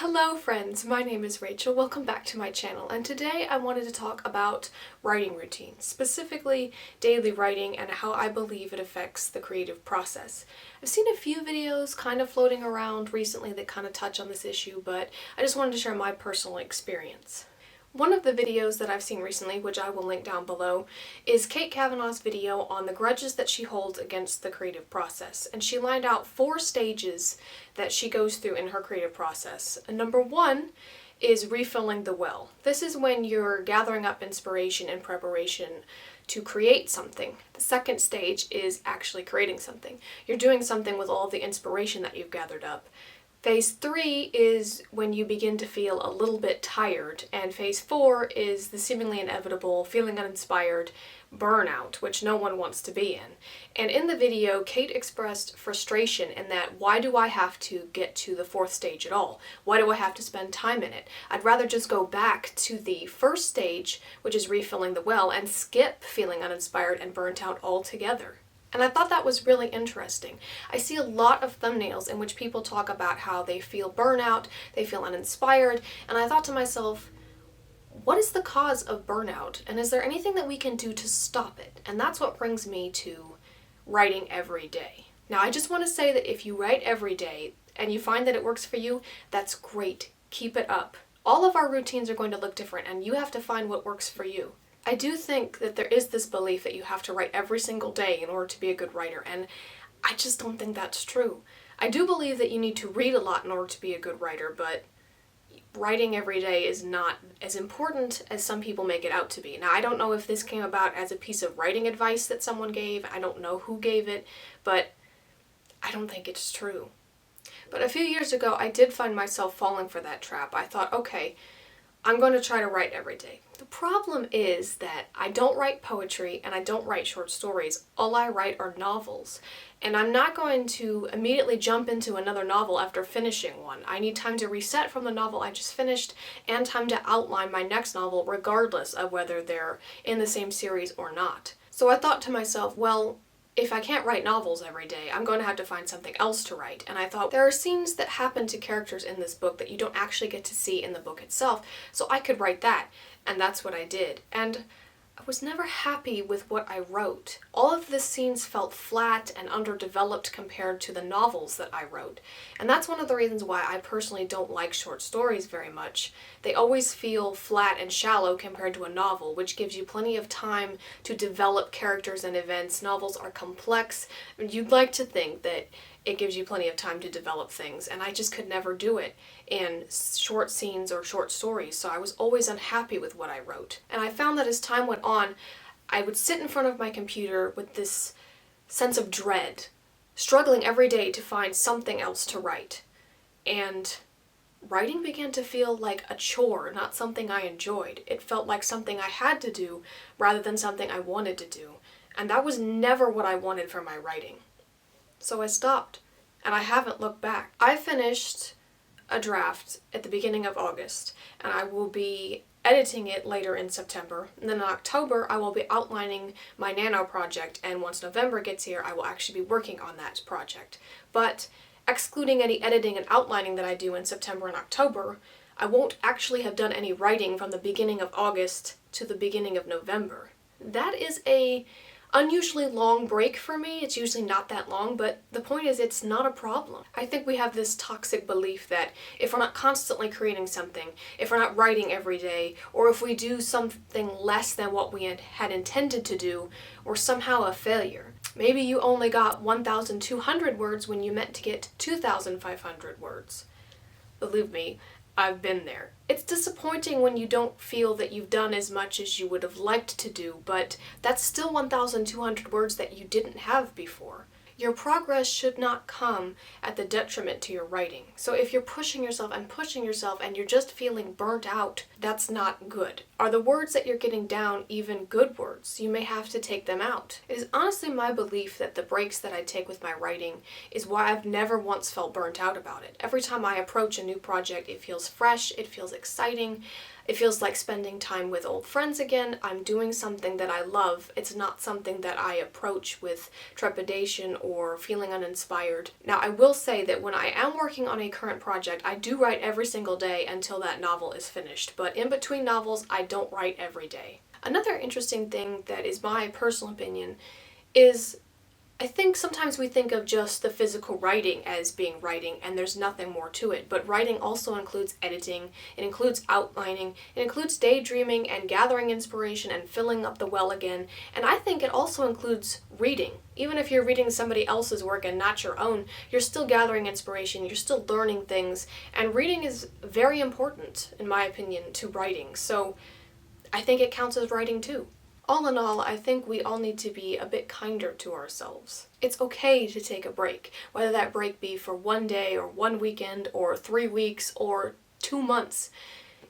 Hello friends, my name is Rachel. Welcome back to my channel, and today I wanted to talk about writing routines, specifically daily writing and how I believe it affects the creative process. I've seen a few videos kind of floating around recently that kind of touch on this issue, but I just wanted to share my personal experience. One of the videos that I've seen recently, which I will link down below, is Kate Kavanaugh's video on the grudges that she holds against the creative process. And she lined out 4 stages that she goes through in her creative process. And number 1 is refilling the well. This is when you're gathering up inspiration in preparation to create something. The second stage is actually creating something. You're doing something with all of the inspiration that you've gathered up. Phase 3 is when you begin to feel a little bit tired, and phase 4 is the seemingly inevitable feeling uninspired burnout, which no one wants to be in. And in the video, Kate expressed frustration in that, why do I have to get to the 4th stage at all? Why do I have to spend time in it? I'd rather just go back to the first stage, which is refilling the well, and skip feeling uninspired and burnt out altogether. And I thought that was really interesting. I see a lot of thumbnails in which people talk about how they feel burnout, they feel uninspired, and I thought to myself, what is the cause of burnout? And is there anything that we can do to stop it? And that's what brings me to writing every day. Now, I just want to say that if you write every day and you find that it works for you, that's great. Keep it up. All of our routines are going to look different, and you have to find what works for you. I do think that there is this belief that you have to write every single day in order to be a good writer, and I just don't think that's true. I do believe that you need to read a lot in order to be a good writer, but writing every day is not as important as some people make it out to be. Now, I don't know if this came about as a piece of writing advice that someone gave. I don't know who gave it, but I don't think it's true. But a few years ago, I did find myself falling for that trap. I thought, okay, I'm going to try to write every day. The problem is that I don't write poetry and I don't write short stories. All I write are novels. And I'm not going to immediately jump into another novel after finishing one. I need time to reset from the novel I just finished and time to outline my next novel regardless of whether they're in the same series or not. So I thought to myself, well, if I can't write novels every day, I'm going to have to find something else to write. And I thought, there are scenes that happen to characters in this book that you don't actually get to see in the book itself, so I could write that. And that's what I did. And I was never happy with what I wrote. All of the scenes felt flat and underdeveloped compared to the novels that I wrote. And that's one of the reasons why I personally don't like short stories very much. They always feel flat and shallow compared to a novel, which gives you plenty of time to develop characters and events. Novels are complex. You'd like to think that it gives you plenty of time to develop things, and I just could never do it in short scenes or short stories, so I was always unhappy with what I wrote. And I found that as time went on, I would sit in front of my computer with this sense of dread, struggling every day to find something else to write. And writing began to feel like a chore, not something I enjoyed. It felt like something I had to do rather than something I wanted to do. And that was never what I wanted for my writing. So I stopped, and I haven't looked back. I finished a draft at the beginning of August, and I will be editing it later in September. And then in October, I will be outlining my nano project, and once November gets here, I will actually be working on that project. But excluding any editing and outlining that I do in September and October, I won't actually have done any writing from the beginning of August to the beginning of November. That is a unusually long break for me. It's usually not that long, but the point is it's not a problem. I think we have this toxic belief that if we're not constantly creating something, if we're not writing every day, or if we do something less than what we had intended to do, we're somehow a failure. Maybe you only got 1,200 words when you meant to get 2,500 words. Believe me, I've been there. It's disappointing when you don't feel that you've done as much as you would have liked to do, but that's still 1,200 words that you didn't have before. Your progress should not come at the detriment to your writing. So if you're pushing yourself and you're just feeling burnt out, that's not good. Are the words that you're getting down even good words? You may have to take them out. It is honestly my belief that the breaks that I take with my writing is why I've never once felt burnt out about it. Every time I approach a new project, it feels fresh, it feels exciting. It feels like spending time with old friends again. I'm doing something that I love. It's not something that I approach with trepidation or feeling uninspired. Now, I will say that when I am working on a current project, I do write every single day until that novel is finished, but in between novels, I don't write every day. Another interesting thing that is my personal opinion is I think sometimes we think of just the physical writing as being writing and there's nothing more to it, but writing also includes editing, it includes outlining, it includes daydreaming and gathering inspiration and filling up the well again, and I think it also includes reading. Even if you're reading somebody else's work and not your own, you're still gathering inspiration, you're still learning things, and reading is very important, in my opinion, to writing, so I think it counts as writing too. All in all, I think we all need to be a bit kinder to ourselves. It's okay to take a break, whether that break be for one day or one weekend or 3 weeks or 2 months.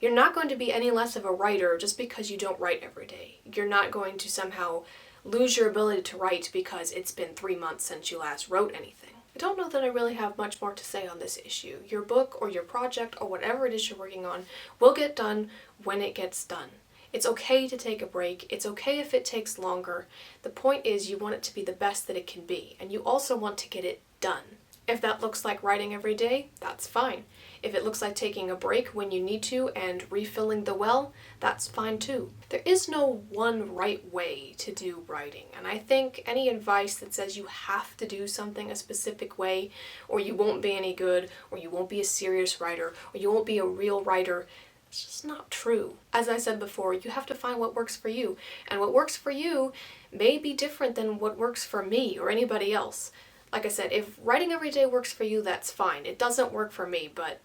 You're not going to be any less of a writer just because you don't write every day. You're not going to somehow lose your ability to write because it's been 3 months since you last wrote anything. I don't know that I really have much more to say on this issue. Your book or your project or whatever it is you're working on will get done when it gets done. It's okay to take a break. It's okay if it takes longer. The point is you want it to be the best that it can be, and you also want to get it done. If that looks like writing every day, that's fine. If it looks like taking a break when you need to and refilling the well, that's fine too. There is no one right way to do writing, and I think any advice that says you have to do something a specific way, or you won't be any good, or you won't be a serious writer, or you won't be a real writer, it's just not true. As I said before, you have to find what works for you, and what works for you may be different than what works for me or anybody else. Like I said, if writing every day works for you, that's fine. It doesn't work for me, but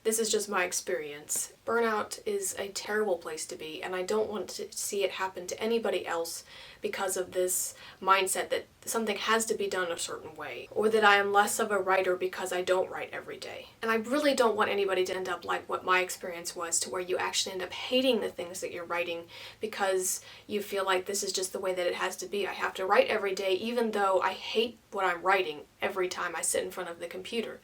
this is just my experience. Burnout is a terrible place to be, and I don't want to see it happen to anybody else because of this mindset that something has to be done a certain way, or that I am less of a writer because I don't write every day. And I really don't want anybody to end up like what my experience was, to where you actually end up hating the things that you're writing because you feel like this is just the way that it has to be. I have to write every day even though I hate what I'm writing every time I sit in front of the computer.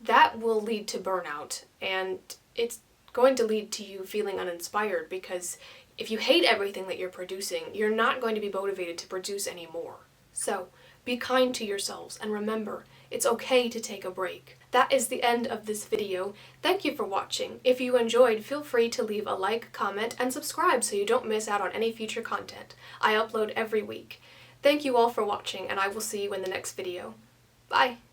That will lead to burnout, and it's going to lead to you feeling uninspired because if you hate everything that you're producing, you're not going to be motivated to produce any more. So, be kind to yourselves, and remember, it's okay to take a break. That is the end of this video. Thank you for watching. If you enjoyed, feel free to leave a like, comment, and subscribe so you don't miss out on any future content. I upload every week. Thank you all for watching, and I will see you in the next video. Bye!